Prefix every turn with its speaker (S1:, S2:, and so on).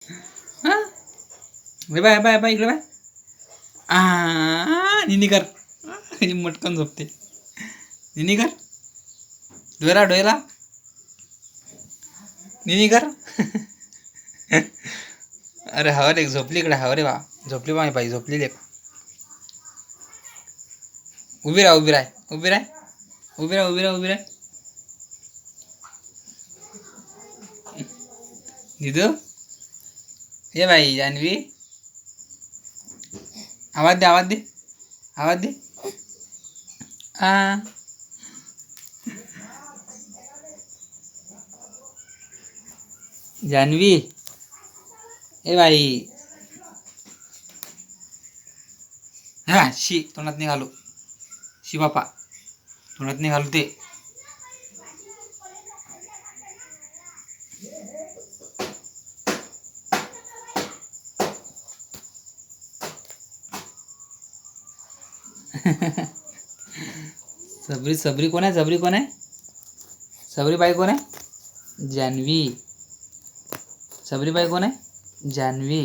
S1: हा रे bye bye bye इकडे bye निनी कर मटकन झोपते निनी कर डोयला डोयला निनी कर अरे हवा लेक झोपली इकडे हवा रे बा झोपली बा पाहिजे झोपली लेक उभी राह उभी राह उभी राह उभी राह उभी राह उभी राह दीदू ये भाई जानवी आवाज दे आवाज दे आवाज दे जानवी ए भाई हा शी तोंडात नाही घालू शी बापा तोंडात नाही घालू ते सबरी सबरी कोण आहे सबरी कोण आहे सबरी बाई कोण आहे जानवी सबरी बाई कोण आहे जानवी